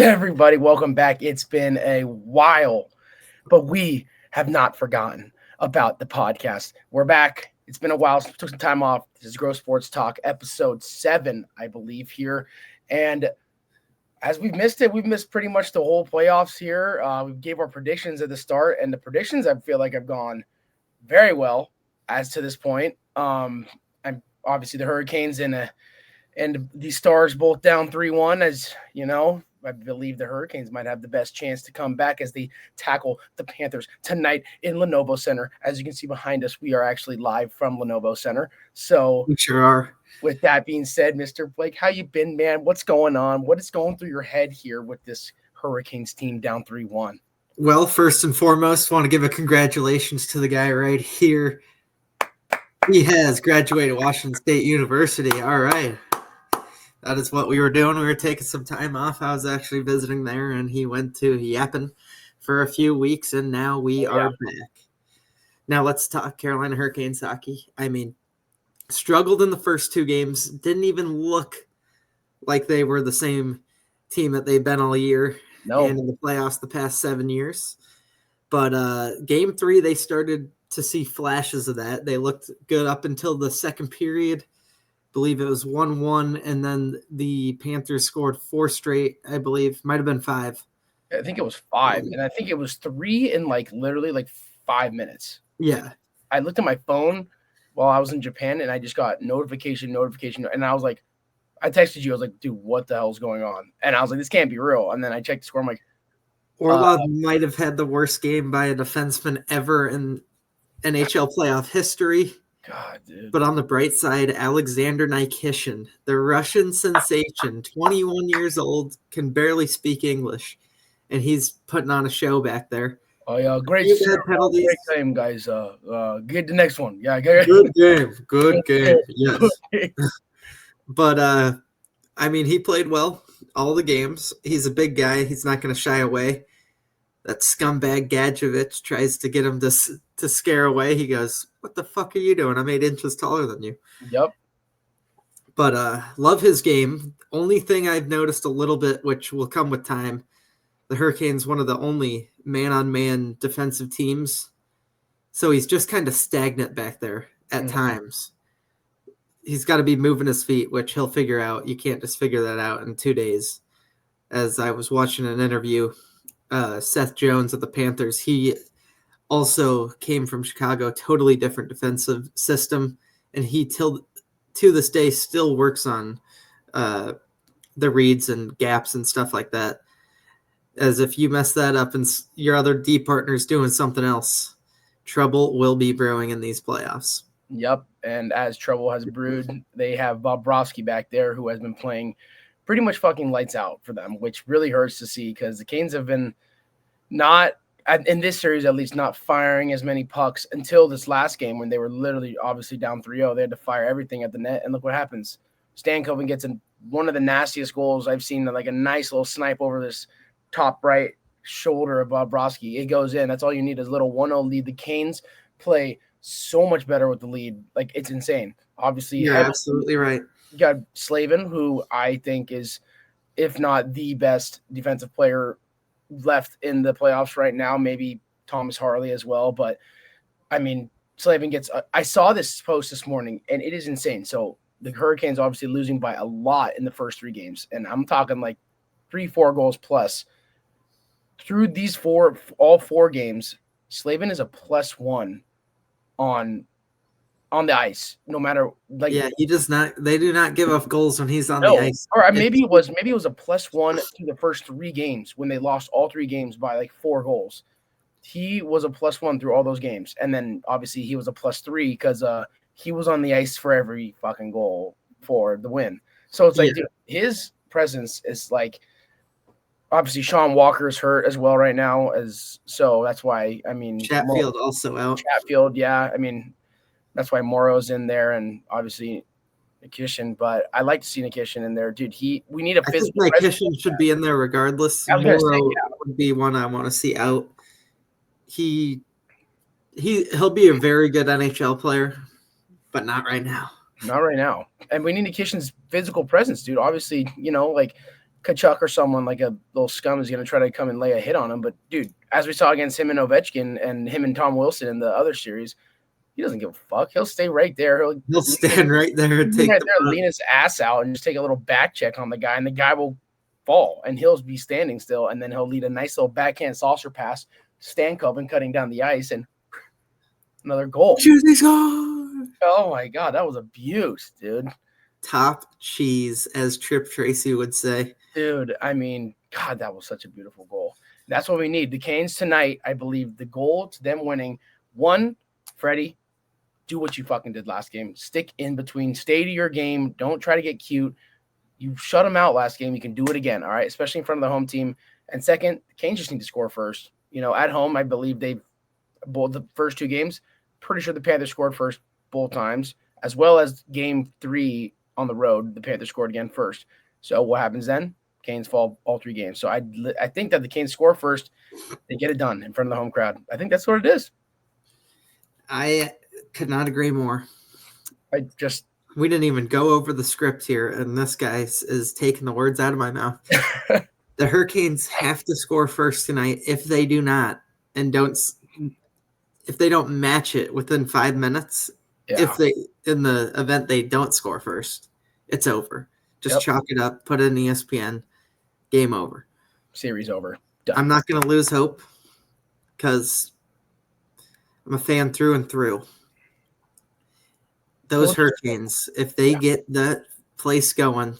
Everybody, welcome back. It's been a while, but we have not forgotten about the podcast. We're back. It's been a while. Took some time off. This is Gross Sports Talk, episode 7, I believe, here. And as we've missed it, we've missed pretty much the whole playoffs here. We gave our predictions at the start, and the predictions I feel like have gone very well as to this point. I'm obviously the Hurricanes and the Stars both down 3-1, as you know. I believe the Hurricanes might have the best chance to come back as they tackle the Panthers tonight in Lenovo Center. As you can see behind us, we are actually live from Lenovo Center. So we sure are. With that being said, Mr. Blake, how you been, man? What's going on? What is going through your head here with this Hurricanes team down 3-1? Well, first and foremost, want to give a congratulations to the guy right here. He has graduated Washington State University. All right. That is what we were doing. We were taking some time off. I was actually visiting there, and he went to Yappin for a few weeks, and now we are back. Now let's talk Carolina Hurricanes hockey. I mean, struggled in the first 2 games. Didn't even look like they were the same team that they've been all year and in the playoffs the past 7 years. But game 3, they started to see flashes of that. They looked good up until the second period. Believe it was 1-1, and then the Panthers scored 4 straight, I believe. Might have been 5. I think it was 5, and I think it was 3 in literally 5 minutes. Yeah. I looked at my phone while I was in Japan, and I just got notification, and I was like, I texted you, I was like, dude, what the hell's going on? And I was like, this can't be real. And then I checked the score, I'm like, Orlov might have had the worst game by a defenseman ever in NHL playoff history. God, dude. But on the bright side, Alexander Nikishin, the Russian sensation, 21 years old, can barely speak English, and he's putting on a show back there. Oh, yeah, great game, guys. Get the next one. Yeah, good game. Yes. But, I mean, he played well all the games. He's a big guy. He's not going to shy away. That scumbag Gadjevich tries to get him to scare away. He goes, what the fuck are you doing? I'm 8 inches taller than you. Yep. But love his game. Only thing I've noticed a little bit, which will come with time, the Hurricanes, one of the only man-on-man defensive teams. So he's just kind of stagnant back there at times. He's got to be moving his feet, which he'll figure out. You can't just figure that out in 2 days. As I was watching an interview, Seth Jones of the Panthers, he also came from Chicago, totally different defensive system, and he to this day still works on the reads and gaps and stuff like that. As if you mess that up and your other D partner's doing something else, trouble will be brewing in these playoffs. Yep, and as trouble has brewed, they have Bobrovsky back there who has been playing pretty much fucking lights out for them, which really hurts to see because the Canes have been not, in this series at least, not firing as many pucks until this last game when they were literally obviously down 3-0. They had to fire everything at the net, and look what happens. Stankoven gets one of the nastiest goals I've seen, like a nice little snipe over this top right shoulder of Bobrovsky. It goes in. That's all you need is a little 1-0 lead. The Canes play so much better with the lead. Like, it's insane. Obviously, you're absolutely right. You got Slavin, who I think is, if not the best defensive player left in the playoffs right now, maybe Thomas Harley as well. But, I mean, Slavin gets I saw this post this morning, and it is insane. So, the Hurricanes obviously losing by a lot in the first 3 games. And I'm talking like 3-4 goals plus. Through these all 4 games, Slavin is a +1 on the ice, no matter he does not. They do not give up goals when he's on the ice. Or maybe it was a +1 to the first 3 games when they lost all 3 games by 4 goals. He was a +1 through all those games, and then obviously he was a +3 because he was on the ice for every fucking goal for the win. So it's dude, his presence is obviously Sean Walker's hurt as well right now, so that's why Chatfield also out. Chatfield, yeah, that's why Morrow's in there, and obviously Nikishin. But I like to see Nikishin in there, dude. We need a physical. I think Nikishin should be in there regardless. Morrow would be one I want to see out. He'll be a very good NHL player, but not right now. Not right now. And we need Nikishin's physical presence, dude. Obviously, Kachuk or someone like a little scum is going to try to come and lay a hit on him. But, dude, as we saw against him and Ovechkin and him and Tom Wilson in the other series, he doesn't give a fuck. He'll stay right there. He'll stand right there and take lean his ass out and just take a little back check on the guy, and the guy will fall, and he'll be standing still, and then he'll lead a nice little backhand saucer pass, Stankov and cutting down the ice, and another goal. Oh, my God. That was abuse, dude. Top cheese, as Trip Tracy would say. Dude, I mean, God, that was such a beautiful goal. That's what we need. The Canes tonight, I believe the goal to them winning, one, Freddie, do what you fucking did last game. Stick in between. Stay to your game. Don't try to get cute. You shut them out last game. You can do it again, all right, especially in front of the home team. And second, the Canes just need to score first. At home, I believe both the first two games, pretty sure the Panthers scored first both times, as well as game 3 on the road, the Panthers scored again first. So what happens then? Canes fall all 3 games. So I think that the Canes score first, they get it done in front of the home crowd. I think that's what it is. I could not agree more. We didn't even go over the script here, and this guy is taking the words out of my mouth. The Hurricanes have to score first tonight. If they do not, if they don't match it within 5 minutes, if they in the event they don't score first, it's over. Just chalk it up, put it in ESPN, game over. Series over. Done. I'm not going to lose hope because I'm a fan through and through. Those Hurricanes, if they get that place going,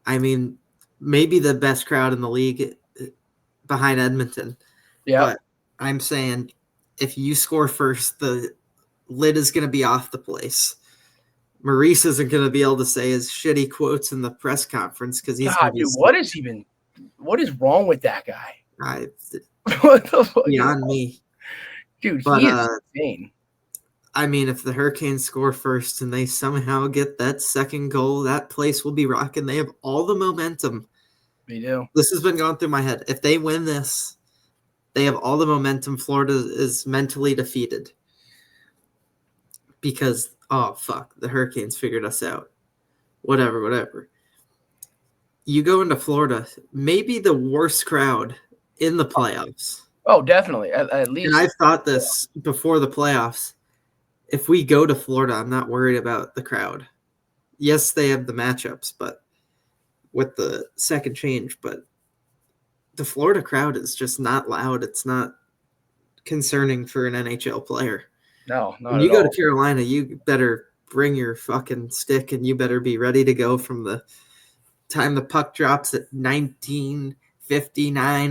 I mean, maybe the best crowd in the league behind Edmonton. Yeah. But I'm saying if you score first, the lid is going to be off the place. Maurice isn't going to be able to say his shitty quotes in the press conference because he's God, dude, what is wrong with that guy? What the fuck? Beyond me. Dude, he is insane. I mean, if the Hurricanes score first and they somehow get that second goal, that place will be rocking. They have all the momentum. They do. This has been going through my head. If they win this, they have all the momentum. Florida is mentally defeated because, oh, fuck, the Hurricanes figured us out. Whatever. You go into Florida, maybe the worst crowd in the playoffs. Oh, definitely. At least. And I've thought this before the playoffs. If we go to Florida, I'm not worried about the crowd. Yes, they have the matchups, but with the second change, but the Florida crowd is just not loud. It's not concerning for an NHL player. No, not when you go to Carolina, you better bring your fucking stick and you better be ready to go from the time the puck drops at 19:59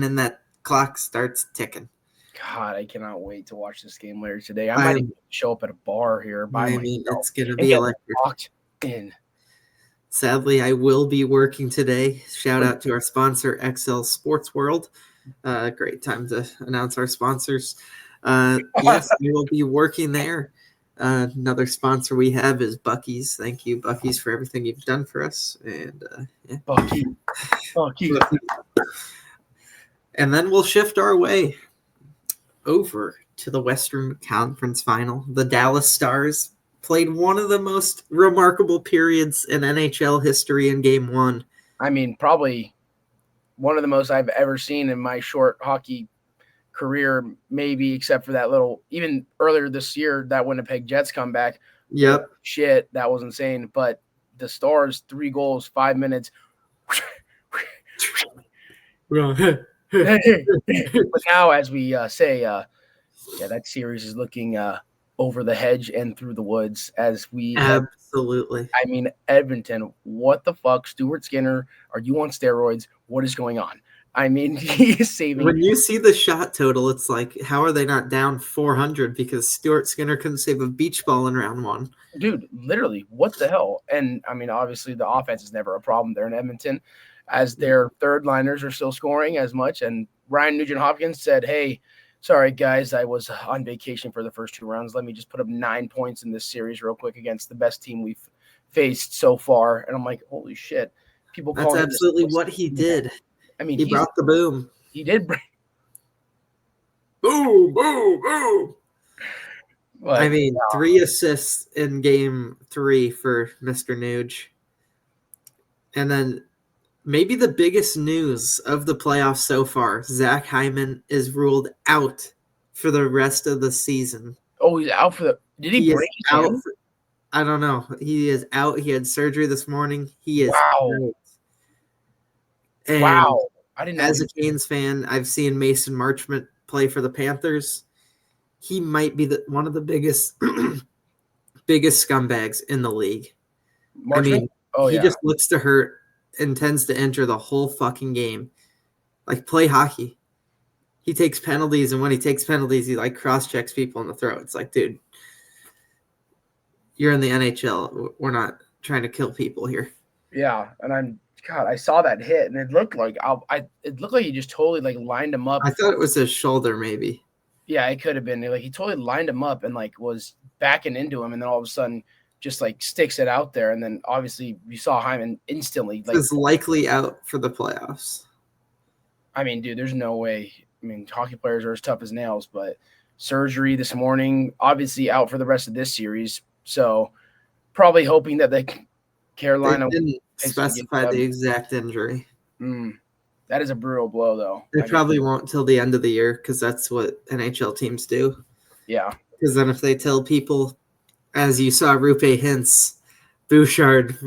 and that clock starts ticking. God, I cannot wait to watch this game later today. I might even show up at a bar here by myself. It's going to be electric. In. Sadly, I will be working today. Shout out to our sponsor, XL Sports World. Great time to announce our sponsors. Yes, we will be working there. Another sponsor we have is Buc-ee's. Thank you, Buc-ee's, for everything you've done for us. And Buc-ee. And then we'll shift our way over to the Western Conference Final. The Dallas Stars played one of the most remarkable periods in NHL history in Game 1. I mean, probably one of the most I've ever seen in my short hockey career, maybe except for that little, even earlier this year, that Winnipeg Jets comeback. Yep. Shit, that was insane. But the Stars, 3 goals, 5 minutes. But now, as we say, that series is looking over the hedge and through the woods as we absolutely. I mean, Edmonton, what the fuck? Stuart Skinner, are you on steroids? What is going on? I mean, he is saving. When you see the shot total, it's like, how are they not down 400 because Stuart Skinner couldn't save a beach ball in round 1? Dude, literally, what the hell? And I mean, obviously, the offense is never a problem there in Edmonton, as their third liners are still scoring as much. And Ryan Nugent-Hopkins said, hey, sorry, guys, I was on vacation for the first 2 rounds. Let me just put up 9 points in this series real quick against the best team we've faced so far. And I'm like, holy shit. That's absolutely what he did. I mean, he brought the boom. He did bring boom. But, I mean, 3 assists in Game 3 for Mr. Nuge. And then maybe the biggest news of the playoffs so far, Zach Hyman is ruled out for the rest of the season. Oh, he's out for the. Did he He is break his out. hand? I don't know. He is out. He had surgery this morning. He is Wow. out. And Wow. I didn't know. as a Canes fan, I've seen Mason Marchment play for the Panthers. He might be one of the biggest biggest scumbags in the league. I Marchman? mean, Oh he yeah. just looks to hurt and tends to enter the whole fucking game. Like, play hockey. He takes penalties, and when he takes penalties, he like cross-checks people in the throat. It's like, dude, you're in the NHL. We're not trying to kill people here. Yeah, and I saw that hit, and it looked like it looked like he just totally like lined him up. I thought it was his shoulder, maybe. Yeah, it could have been like he totally lined him up and like was backing into him, and then all of a sudden just like sticks it out there, and then obviously you saw Hyman instantly like. Is likely out for the playoffs. I mean, dude, there's no way. I mean, hockey players are as tough as nails, but surgery this morning, obviously out for the rest of this series. So probably hoping that Carolina They didn't specify the exact injury. That is a brutal blow, though. They probably won't till the end of the year because that's what NHL teams do. Yeah. Because then if they tell people, as you saw Rupe Hintz, Bouchard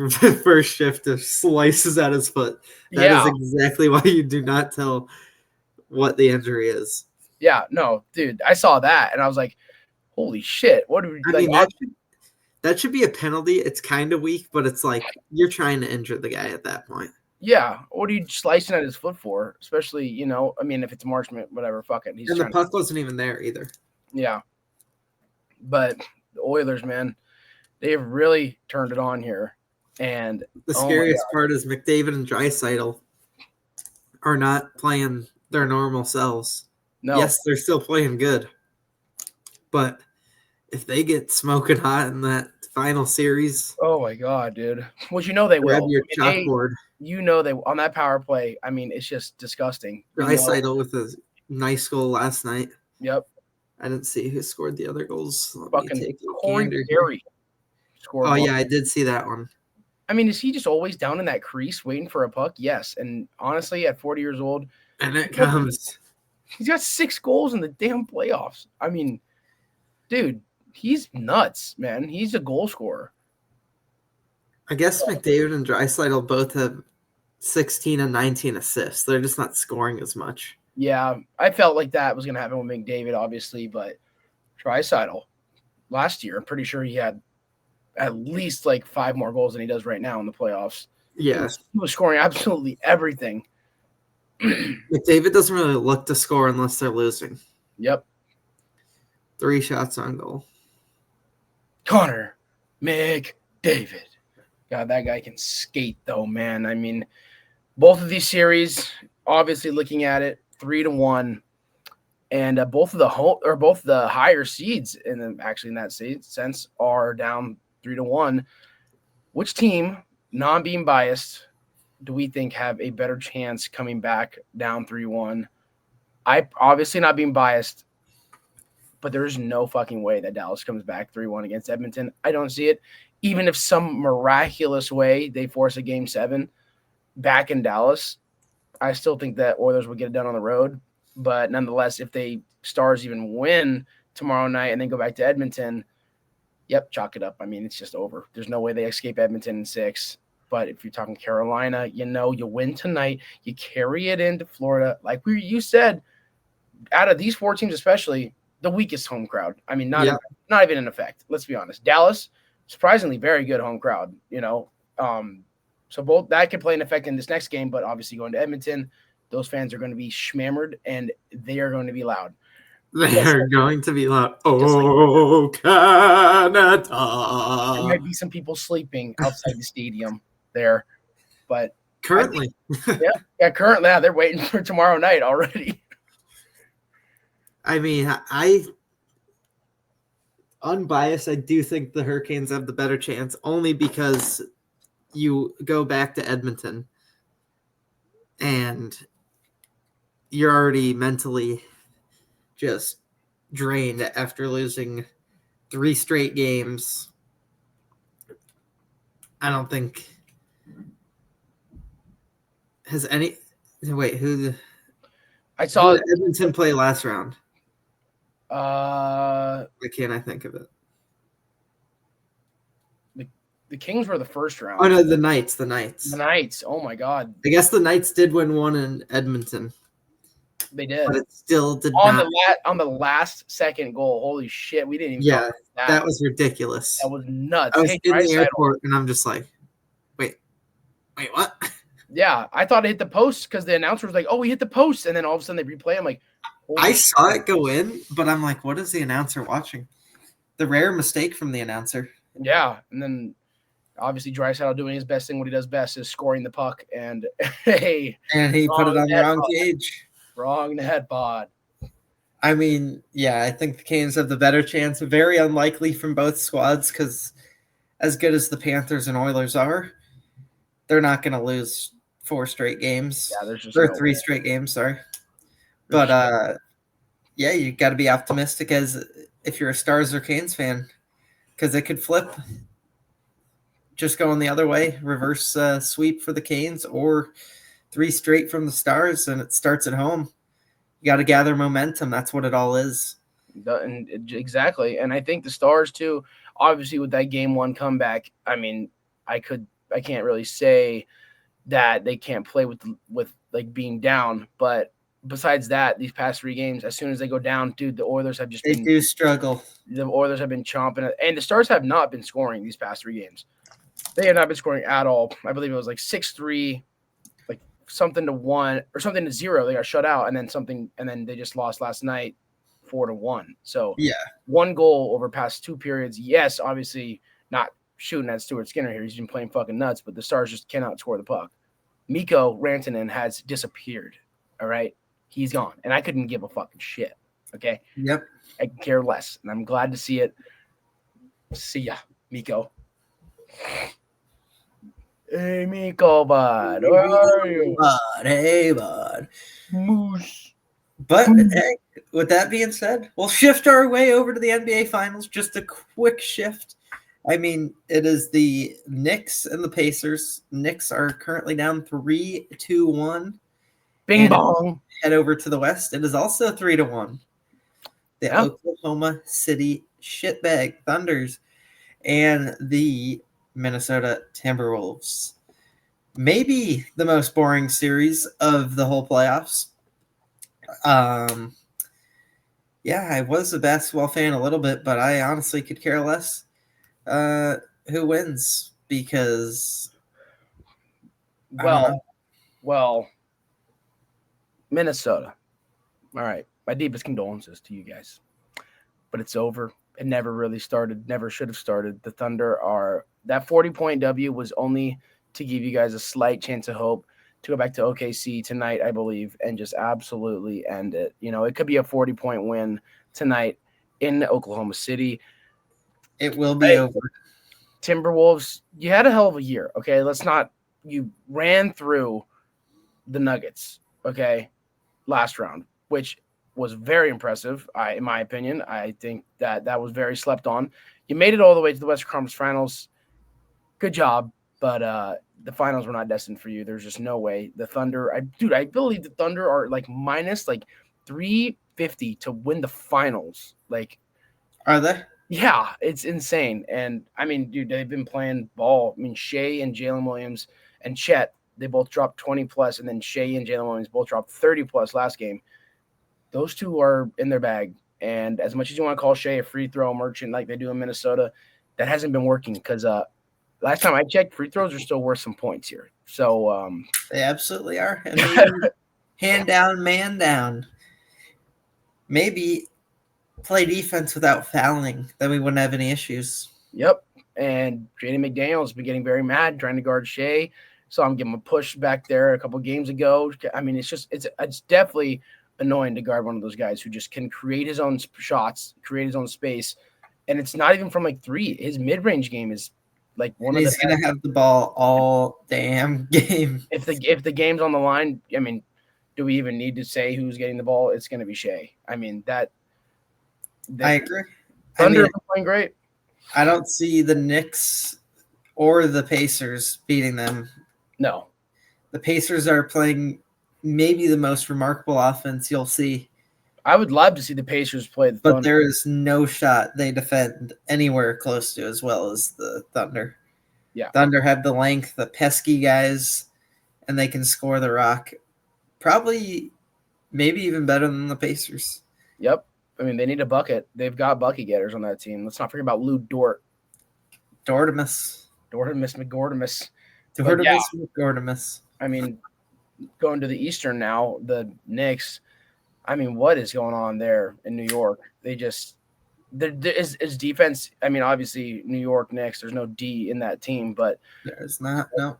first shift slices at his foot. That is exactly why you do not tell what the injury is. Yeah, no, dude, I saw that and I was like, holy shit. What do we I mean, that should be a penalty. It's kind of weak, but it's like you're trying to injure the guy at that point. Yeah. What are you slicing at his foot for? Especially, I mean, if it's Marchment, whatever, fuck it. And the puck wasn't even there either. Yeah. But the Oilers, man, they've really turned it on here. And the scariest part is McDavid and Draisaitl are not playing their normal selves. No. Yes, they're still playing good. But if they get smoking hot in that final series. Oh my God, dude. Well, they will. Grab your chalkboard. They on that power play. I mean, it's just disgusting. Draisaitl with a nice goal last night. Yep. I didn't see who scored the other goals. Fucking Corey Perry scored. Oh, yeah, I did see that one. I mean, is he just always down in that crease waiting for a puck? Yes. And honestly, at 40 years old. And it comes. He's got 6 goals in the damn playoffs. I mean, dude, he's nuts, man. He's a goal scorer. I guess McDavid and Draisaitl both have 16 and 19 assists. They're just not scoring as much. Yeah, I felt like that was going to happen with McDavid, obviously, but Draisaitl last year, I'm pretty sure he had at least like 5 more goals than he does right now in the playoffs. Yeah. He was scoring absolutely everything. McDavid doesn't really look to score unless they're losing. Yep. 3 shots on goal. Connor McDavid. God, that guy can skate though, man. I mean, both of these series, obviously looking at it, 3-1, and both the higher seeds in that sense are down 3-1. Which team, non being biased, do we think have a better chance coming back down 3-1? I obviously not being biased, but there's no fucking way that Dallas comes back 3-1 against Edmonton. I don't see it. Even if some miraculous way they force a Game 7 back in Dallas, I still think that Oilers would get it done on the road. But nonetheless, if the Stars even win tomorrow night and then go back to Edmonton, yep, chalk it up. I mean, it's just over. There's no way they escape Edmonton in 6. But if you're talking Carolina, you win tonight. You carry it into Florida. Like you said, out of these 4 teams especially, the weakest home crowd. I mean, not even in effect. Let's be honest. Dallas, surprisingly very good home crowd, So both that could play an effect in this next game, but obviously going to Edmonton, those fans are going to be schmammered and they are going to be loud. They are going to be loud. Oh, Canada. There might be some people sleeping outside the stadium there, but currently, currently, they're waiting for tomorrow night already. I mean, unbiased, I do think the Hurricanes have the better chance, only because you go back to Edmonton and you're already mentally just drained after losing 3 straight games. I don't think Has any? Wait, who I saw did Edmonton play last round? uh Why can't I think of it? the Kings were the first Oh round. no, the Knights. The Knights. Oh my God, I guess the Knights did win one in Edmonton, they did. but it still did on not. on the last second goal. Holy shit, we didn't even talk Yeah, about that. that was ridiculous. That was nuts. I was Hey, in the Draisaitl. airport and I'm just like, wait, what? Yeah, I thought it hit the post because the announcer was like, "Oh, we hit the post," and then all of a sudden they replay. I'm like, I saw it go in, but I'm like, what is the announcer watching? The rare mistake from the announcer. Yeah, and then obviously Draisaitl doing his best thing. What he does best is scoring the puck, and hey, And he put it on the wrong pod. cage. Wrong net pod. I mean, yeah, I think the Canes have the better chance. Very unlikely from both squads because as good as the Panthers and Oilers are, they're not going to lose 4 straight games. Yeah, there's just or no 3 way. straight games, sorry. But yeah, you got to be optimistic as if you're a Stars or Canes fan because it could flip. Just going the other way, reverse sweep for the Canes, or 3 straight from the Stars, and it starts at home. You got to gather momentum. That's what it all is. Exactly, and I think the Stars too. Obviously, with that game 1 comeback, I mean, I can't really say that they can't play with like being down, but besides that, these past 3 games, as soon as they go down, dude, the Oilers have just They do struggle. The Oilers have been chomping, and the Stars have not been scoring these past 3 games. They have not been scoring at all. I believe it was like 6-3, like something to 1 or something to 0. They got shut out, and then they just lost last night 4-1. So yeah, 1 goal over past 2 periods. Yes, obviously not shooting at Stuart Skinner here. He's been playing fucking nuts, but the Stars just cannot score the puck. Mikko Rantanen has disappeared. All right, he's gone, and I couldn't give a fucking shit. Okay. Yep. I care less, and I'm glad to see it. See ya, Mikko. Hey, Mikko, bud. Where are you? Hey, bud. Moose. But hey, with that being said, we'll shift our way over to the NBA Finals. Just a quick shift. I mean, it is the Knicks and the Pacers. Knicks are currently down 3-1. Bing bong. Head over to the West. It is also 3-1. The Oklahoma City shitbag Thunders and the Minnesota Timberwolves. Maybe the most boring series of the whole playoffs. Yeah, I was a basketball fan a little bit, but I honestly could care less who wins because well, Minnesota. All right, my deepest condolences to you guys, but it's over. It never really started. Never should have started. The Thunder are that 40-point W was only to give you guys a slight chance of hope to go back to OKC tonight, I believe, and just absolutely end it. You know, it could be a 40-point win tonight in Oklahoma City. It will be over. Timberwolves, you had a hell of a year, okay? You ran through the Nuggets, okay, last round, which was very impressive, in my opinion. I think that was very slept on. You made it all the way to the Western Conference Finals. Good job, but the finals were not destined for you. There's just no way. The Thunder, I believe the Thunder are like minus like 350 to win the finals. Like, are they? Yeah, it's insane. And I mean, dude, they've been playing ball. I mean, Shea and Jalen Williams and Chet, they both dropped 20 plus, and then Shea and Jalen Williams both dropped 30 plus last game. Those two are in their bag. And as much as you want to call Shea a free throw merchant like they do in Minnesota, that hasn't been working because last time I checked, free throws are still worth some points here. So they absolutely are. And hand down, man down. Maybe play defense without fouling, then we wouldn't have any issues. Yep. And Jaden McDaniel's been getting very mad trying to guard Shea. So I'm giving him a push back there a couple games ago. I mean, it's definitely annoying to guard one of those guys who just can create his own shots, create his own space. And it's not even from like 3. His mid-range game is like one of the best. He's going to have the ball all damn game. If the game's on the line, I mean, do we even need to say who's getting the ball? It's going to be Shea. I mean, I agree. Thunder are playing great. I don't see the Knicks or the Pacers beating them. No. The Pacers are playing maybe the most remarkable offense you'll see. I would love to see the Pacers play the But Thunder. there is no shot they defend anywhere close to as well as the Thunder. Yeah. Thunder have the length, the pesky guys, and they can score the rock. Probably, maybe even better than the Pacers. Yep. I mean, they need a bucket. They've got bucket getters on that team. Let's not forget about Lou Dort. Dortimus. Dortimus McGortimus. McGortimus. I mean, going to the Eastern now, the Knicks. I mean, what is going on there in New York? They just there is defense. I mean, obviously New York Knicks. There's no D in that team, but there's not. No,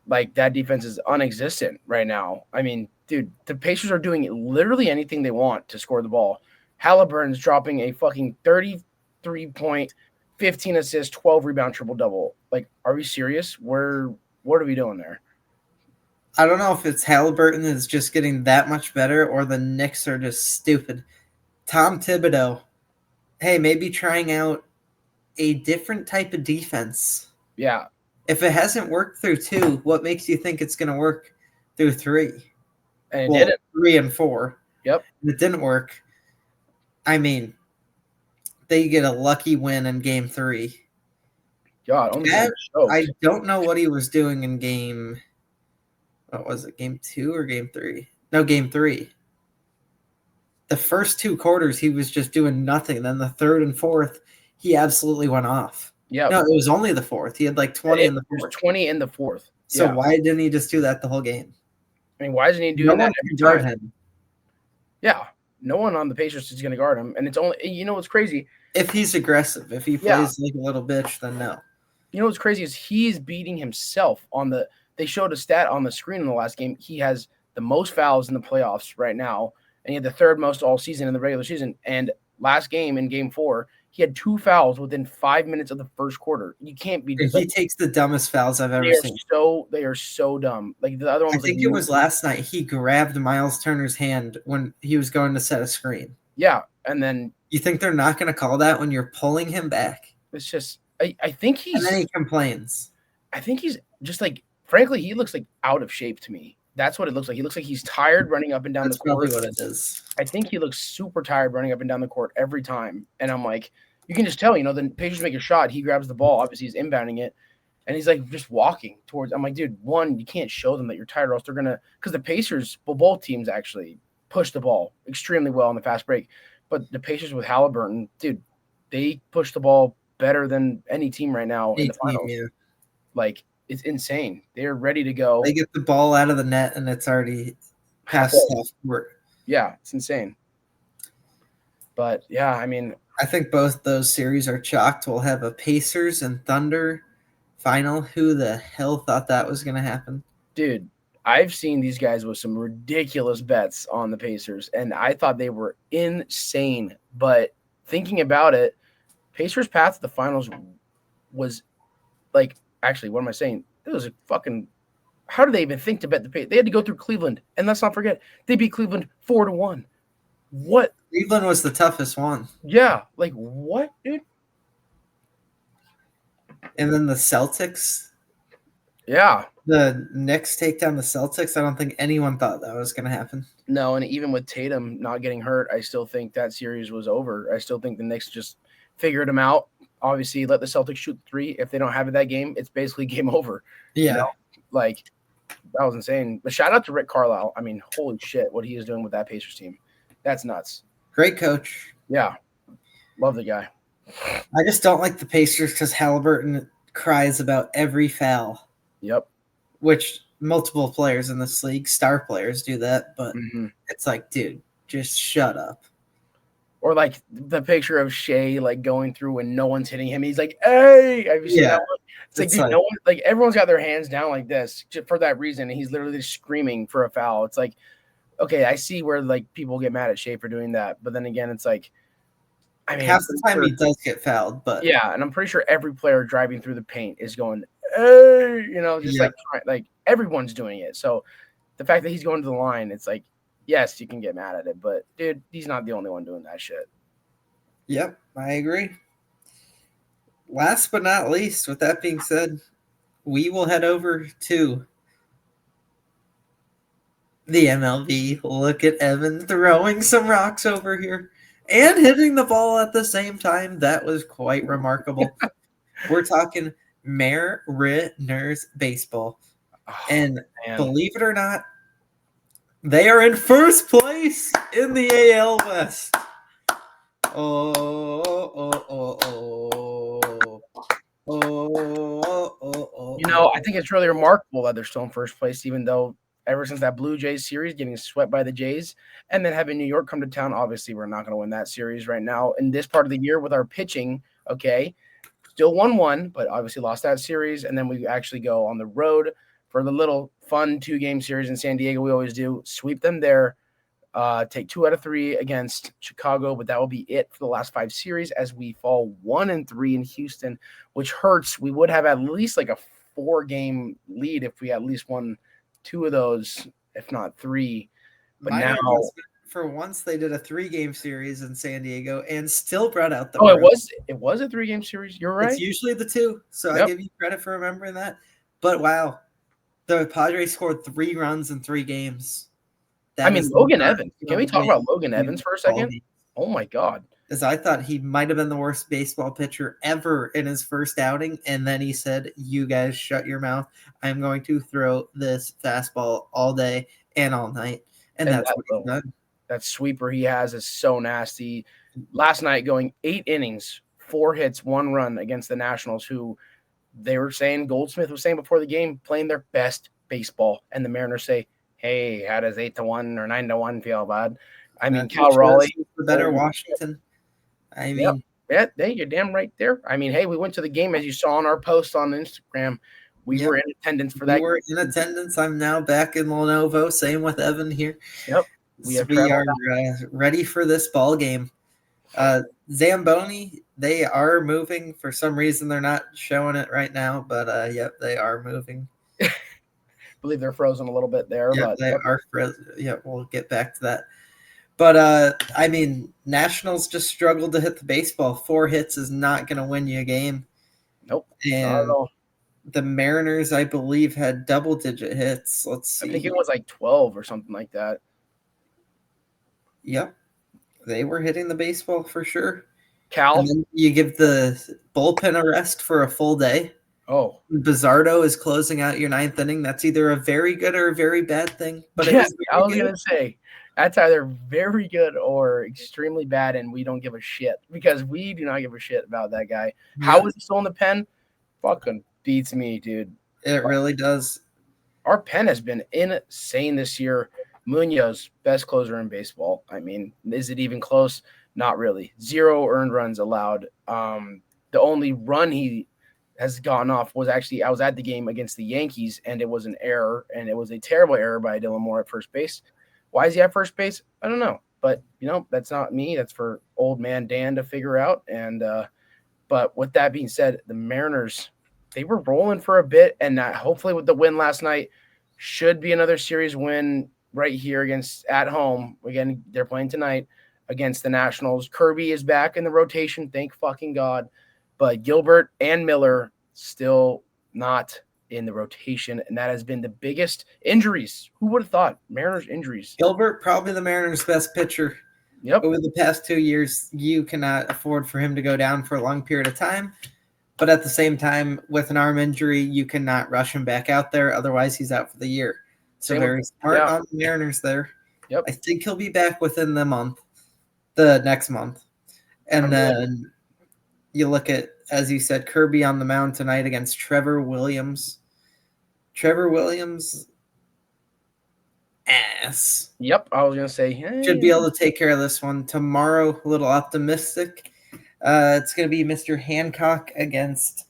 like that defense is unexistent right now. I mean, dude, the Pacers are doing literally anything they want to score the ball. Halliburton's dropping a fucking 33-point, 15 assists, 12 rebound triple double. Like, are we serious? What are we doing there? I don't know if it's Halliburton is just getting that much better or the Knicks are just stupid. Tom Thibodeau, hey, maybe trying out a different type of defense. Yeah. If it hasn't worked through 2, what makes you think it's going to work through 3? And it didn't. 3 and 4. Yep. It didn't work. I mean, they get a lucky win in Game 3. God, I don't know what he was doing in Game... What was it, Game 2 or Game 3? No, Game 3. The first 2 quarters, he was just doing nothing. Then the third and fourth, he absolutely went off. Yeah. No, it was only the fourth. He had like 20 in the fourth. It was 20 in the fourth. So why didn't he just do that the whole game? I mean, why isn't he doing that every guard time? Him. Yeah. No one on the Pacers is going to guard him. And it's only, you know what's crazy? If he's aggressive, if he plays like a little bitch, then no. You know what's crazy is he's beating himself on the – they showed a stat on the screen in the last game. He has the most fouls in the playoffs right now, and he had the third most all season in the regular season. And last game in Game 4, he had 2 fouls within 5 minutes of the first quarter. You can't be. He takes the dumbest fouls I've ever seen. They are so dumb. Like the other one was I think it was last night. He grabbed Miles Turner's hand when he was going to set a screen. Yeah, and then you think they're not going to call that when you're pulling him back? It's just I think he's. And then he complains. I think he's just like. Frankly, he looks like out of shape to me. That's what it looks like. He looks like he's tired running up and down the court. That's probably what it is. I think he looks super tired running up and down the court every time. And I'm like, you can just tell, the Pacers make a shot. He grabs the ball. Obviously, he's inbounding it. And he's like just walking towards. I'm like, dude, one, you can't show them that you're tired or else they're going to – because the Pacers, well, both teams actually push the ball extremely well on the fast break. But the Pacers with Halliburton, dude, they push the ball better than any team right now in the finals. Yeah. Like – it's insane. They're ready to go. They get the ball out of the net, and it's already past half court. Yeah, it's insane. But, yeah, I mean. I think both those series are chalked. We'll have a Pacers and Thunder final. Who the hell thought that was going to happen? Dude, I've seen these guys with some ridiculous bets on the Pacers, and I thought they were insane. But thinking about it, Pacers' path to the finals was like – actually, what am I saying? It was a fucking – how did they even think to bet the Pacers? They had to go through Cleveland. And let's not forget, they beat Cleveland 4-1. What? Cleveland was the toughest one. Yeah. Like, what, dude? And then the Celtics. Yeah. The Knicks take down the Celtics. I don't think anyone thought that was going to happen. No, and even with Tatum not getting hurt, I still think that series was over. I still think the Knicks just figured him out. Obviously, let the Celtics shoot 3. If they don't have it that game, it's basically game over. Yeah. Like, that was insane. But shout out to Rick Carlisle. I mean, holy shit, what he is doing with that Pacers team. That's nuts. Great coach. Yeah. Love the guy. I just don't like the Pacers because Halliburton cries about every foul. Yep. Which multiple players in this league, star players, do that. But It's like, dude, just shut up. Or like the picture of Shea like going through and no one's hitting him. He's like, "Hey, have you seen that one?" It's like, dude, no one, like everyone's got their hands down like this just for that reason, and he's literally just screaming for a foul. It's like, okay, I see where like people get mad at Shea for doing that, but then again, it's like, I mean, half the time he does get fouled, but yeah, and I'm pretty sure every player driving through the paint is going, "Hey," just like everyone's doing it. So the fact that he's going to the line, it's like, yes, you can get mad at it, but dude, he's not the only one doing that shit. Yep, I agree. Last but not least, with that being said, we will head over to The MLB. Look at Evan throwing some rocks over here and hitting the ball at the same time. That was quite remarkable. We're talking Mariners baseball. Oh, And man. believe it or not, they are in first place in the AL West. Oh, oh, oh, oh. I think it's really remarkable that they're still in first place, even though ever since that Blue Jays series getting swept by the Jays and then having New York come to town, obviously we're not going to win that series right now. In this part of the year with our pitching, okay, still 1-1, but obviously lost that series. And then we actually go on the road for the little fun 2-game series in San Diego. We always do sweep them there. Take 2 out of 3 against Chicago, but that will be it for the last 5 series as we fall 1-3 in Houston, which hurts. We would have at least like a 4-game lead if we at least won 2 of those, if not 3. But now, for once, they did a 3-game series in San Diego and still brought out the. it was a 3-game series. You're right. It's usually the 2, so I give you credit for remembering that. But wow, the Padres scored 3 runs in 3 games. Logan Evans. Can we talk about Logan Evans for a second? Oh, my God. Because I thought he might have been the worst baseball pitcher ever in his first outing, and then he said, you guys shut your mouth. I'm going to throw this fastball all day and all night. And that's what he's done. That sweeper he has is so nasty. Last night going 8 innings, 4 hits, 1 run against the Nationals, who they were saying, Goldsmith was saying before the game, playing their best baseball. And the Mariners say, hey, how does 8-1 or 9-1 feel, bud? I mean, Cal Raleigh. The better Washington. I mean, yeah, you're damn right there. I mean, hey, we went to the game, as you saw on our post on Instagram. We were in attendance for that. We were in attendance. I'm now back in Lenovo. Same with Evan here. Yep. We are ready for this ball game. Zamboni, they are moving. For some reason, they're not showing it right now, but yep, they are moving. I believe they're frozen a little bit there. Yeah, but they are frozen. Yeah, we'll get back to that. But, I mean, Nationals just struggled to hit the baseball. 4 hits is not going to win you a game. Nope. And the Mariners, I believe, had double-digit hits. Let's see. I think it was like 12 or something like that. Yep. They were hitting the baseball for sure. Cal? And then you give the bullpen a rest for a full day. Oh. Bizzardo is closing out your 9th inning. That's either a very good or a very bad thing. But I was going to say, that's either very good or extremely bad, and we don't give a shit because we do not give a shit about that guy. Yeah. How is he still in the pen? Fucking beats me, dude. It really does. Our pen has been insane this year. Munoz, best closer in baseball. I mean, is it even close? Not really. 0 earned runs allowed. The only run he has gotten off was actually, I was at the game against the Yankees, and it was an error, and it was a terrible error by Dylan Moore at first base. Why is he at first base? I don't know. But, that's not me. That's for old man Dan to figure out. And but with that being said, the Mariners, they were rolling for a bit, and hopefully with the win last night, should be another series win right here at home. Again, they're playing tonight against the Nationals. Kirby is back in the rotation, thank fucking God. But Gilbert and Miller still not in the rotation, and that has been the biggest injuries. Who would have thought? Mariners injuries. Gilbert, probably the Mariners' best pitcher. Yep. Over the past 2 years, you cannot afford for him to go down for a long period of time. But at the same time, with an arm injury, you cannot rush him back out there. Otherwise, he's out for the year. So very smart on the Mariners there. Yep. I think he'll be back within the next month. And then you look at, as you said, Kirby on the mound tonight against Trevor Williams. Trevor Williams, ass. Yep, I was going to say. Hey. Should be able to take care of this one. Tomorrow, a little optimistic. It's going to be Mr. Hancock against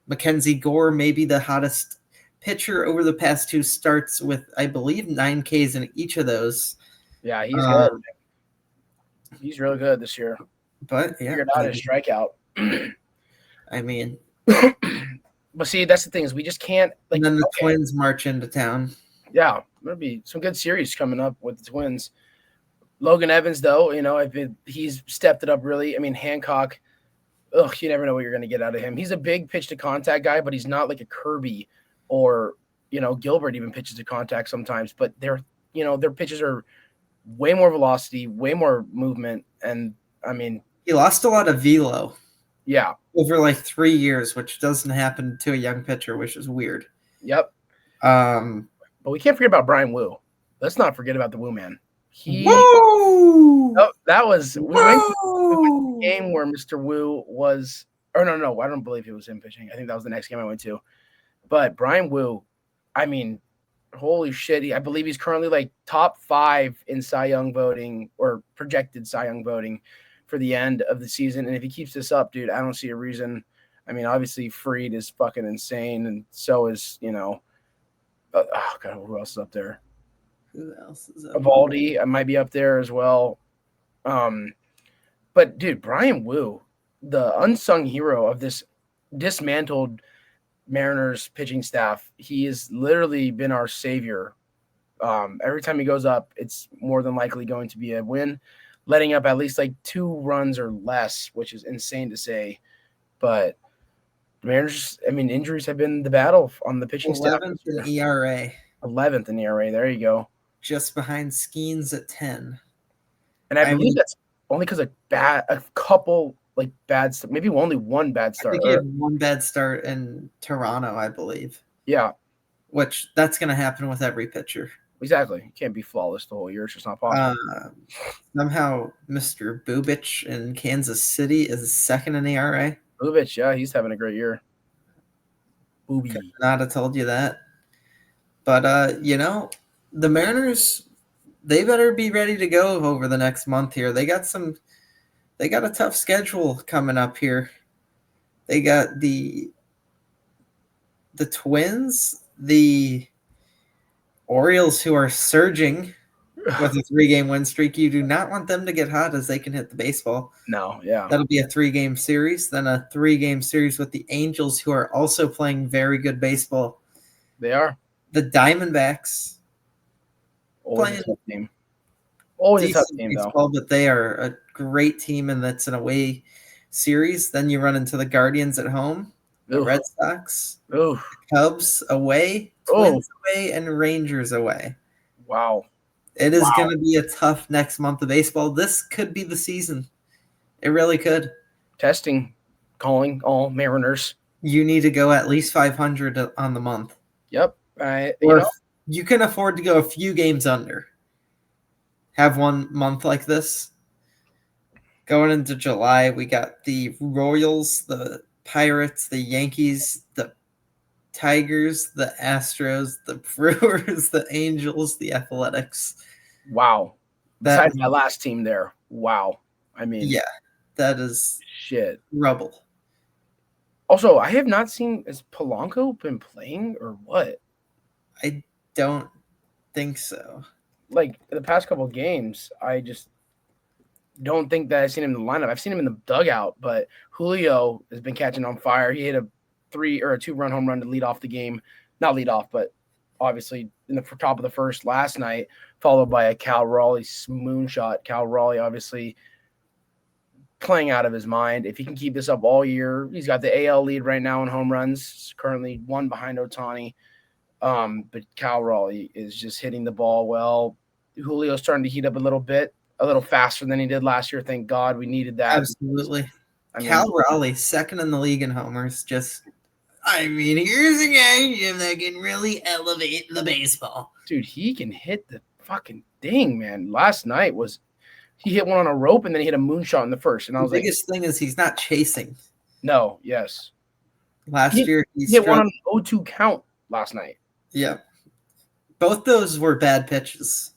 Mackenzie Gore, maybe the hottest pitcher over the past 2 starts with, I believe, 9 Ks in each of those. Yeah, he's good. He's really good this year. But, yeah. Figured out his strikeout. I mean. But see, that's the thing is we just can't. And then the Twins march into town. Yeah, there'll be some good series coming up with the Twins. Logan Evans, though, he's stepped it up really. I mean, Hancock, you never know what you're going to get out of him. He's a big pitch-to-contact guy, but he's not like a Kirby or, Gilbert even pitches to contact sometimes. But they're their pitches are way more velocity, way more movement, and I mean, he lost a lot of velo. Yeah. Over like 3 years, which doesn't happen to a young pitcher, which is weird. Yep. But we can't forget about Brian Wu. Let's not forget about the Wu man. Woo! That was we went to a game where Mr. Wu was, or no, I don't believe he was in pitching. I think that was the next game I went to. But Brian Wu, I mean, holy shit! I believe he's currently like top 5 in Cy Young voting or projected Cy Young voting for the end of the season. And if he keeps this up, dude, I don't see a reason. I mean, obviously Fried is fucking insane, and so is oh god, who else is up there? Who else is up? Evaldi, I might be up there as well. But dude, Brian Wu, the unsung hero of this dismantled Mariners pitching staff, he has literally been our savior. Every time he goes up, it's more than likely going to be a win, letting up at least like 2 runs or less, which is insane to say. But the Mariners, I mean, injuries have been the battle on the pitching 11th staff. 11th in ERA. 11th in ERA. There you go. Just behind Skeens at 10. And I believe that's only because a couple like bad, maybe only one bad start. I think he had one bad start in Toronto, I believe. Yeah. Which that's going to happen with every pitcher. Exactly. You can't be flawless the whole year. It's just not possible. Somehow Mr. Bubich in Kansas City is second in ERA. Bubich, yeah, he's having a great year. Could not have told you that. But, the Mariners, they better be ready to go over the next month here. They got a tough schedule coming up here. They got the Twins, the Orioles, who are surging with a 3-game win streak. You do not want them to get hot as they can hit the baseball. No, yeah. That'll be a 3-game series, then a 3-game series with the Angels, who are also playing very good baseball. They are. The Diamondbacks. Always a tough team. Always a tough team, baseball, though. But they are a great team, and that's an away series. Then you run into the Guardians at home, the Red Sox, the Cubs away, Twins away, and Rangers away. Wow. It is going to be a tough next month of baseball. This could be the season. It really could. Testing, calling all Mariners. You need to go at least 500 on the month. Yep. You can afford to go a few games under. Have one month like this. Going into July, we got the Royals, the Pirates, the Yankees, the Tigers, the Astros, the Brewers, the Angels, the Athletics. Wow. Besides my last team there. Wow. I mean. Yeah. That is shit. Rubble. Also, I have not seen, has Polanco been playing or what? I don't think so. Like, the past couple of games, I just don't think that I've seen him in the lineup. I've seen him in the dugout, but Julio has been catching on fire. He hit a 2-run home run to lead off the game. Not lead off, but obviously in the top of the first last night, followed by a Cal Raleigh moonshot. Cal Raleigh obviously playing out of his mind. If he can keep this up all year, he's got the AL lead right now in home runs, currently 1 behind Ohtani. But Cal Raleigh is just hitting the ball well. Julio's starting to heat up a little faster than he did last year. Thank God, we needed that. Absolutely. Cal Raleigh, second in the league in homers. Here's a guy that can really elevate the baseball. Dude, he can hit the fucking thing, man. Last night he hit one on a rope and then he hit a moonshot in the first. And I was the biggest thing is he's not chasing. No, yes. Last year he hit one on an 0-2 count last night. Yeah. Both those were bad pitches.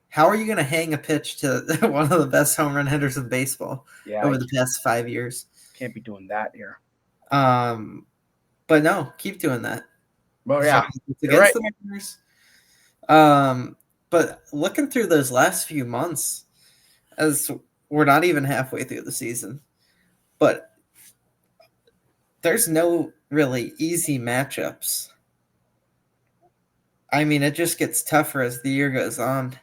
How are you going to hang a pitch to one of the best home run hitters in baseball over the past 5 years? Can't be doing that here. But no, keep doing that. Well, yeah. It's against the Mariners. But looking through those last few months, as we're not even halfway through the season, but there's no really easy matchups. I mean, it just gets tougher as the year goes on.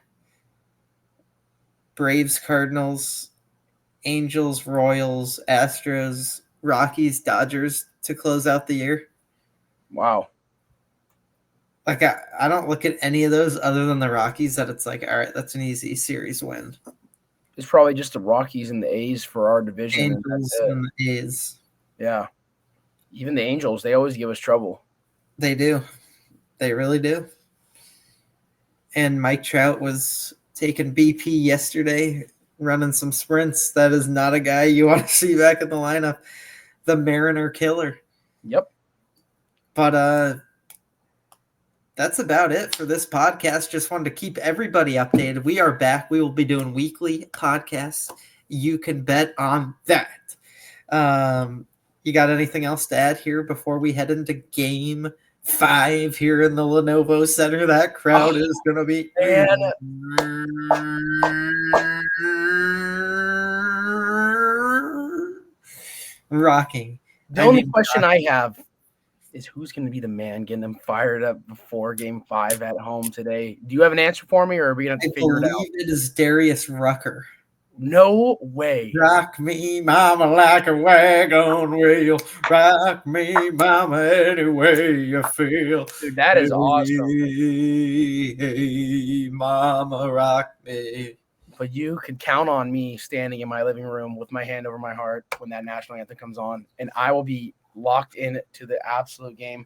Braves, Cardinals, Angels, Royals, Astros, Rockies, Dodgers to close out the year. Wow. Like I don't look at any of those other than the Rockies that it's like, all right, that's an easy series win. It's probably just the Rockies and the A's for our division, and that's Angels it. and the A's. Yeah. Even the Angels, they always give us trouble. They do. They really do. And Mike Trout was taking BP yesterday, running some sprints. That is not a guy you want to see back in the lineup. The Mariner killer. Yep. But that's about it for this podcast. Just wanted to keep everybody updated. We are back. We will be doing weekly podcasts. You can bet on that. You got anything else to add here before we head into Game 5 here in the Lenovo Center? That crowd is going to be rocking. The only question I have is who's going to be the man getting them fired up before Game 5 at home today? Do you have an answer for me, or are we going to have to figure it out? I believe it is Darius Rucker. No way. Rock me, mama, like a wagon wheel. Rock me, mama, any way you feel. Dude, that is awesome. Hey, mama, rock me. But you could count on me standing in my living room with my hand over my heart when that national anthem comes on, and I will be locked in to the absolute game.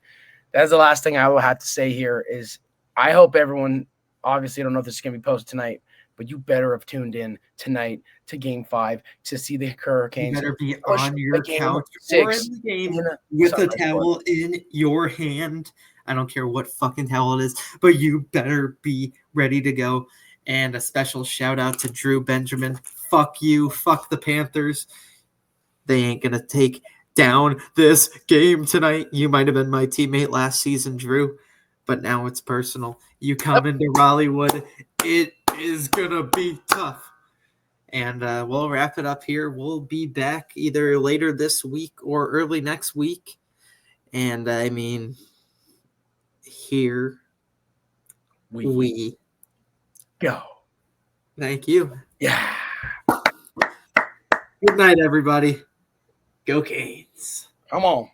That's the last thing I will have to say here is I hope everyone, obviously I don't know if this is going to be posted tonight, but you better have tuned in tonight to Game 5 to see the Hurricanes. You better be on your couch or in the game with a towel in your hand. I don't care what fucking towel it is, but you better be ready to go. And a special shout out to Drew Benjamin. Fuck you. Fuck the Panthers. They ain't going to take down this game tonight. You might have been my teammate last season, Drew, but now it's personal. You come into Raleighwood, it is going to be tough. And we'll wrap it up here. We'll be back either later this week or early next week. And I mean, here we go. Thank you. Yeah. Good night, everybody. Go Canes. Come on.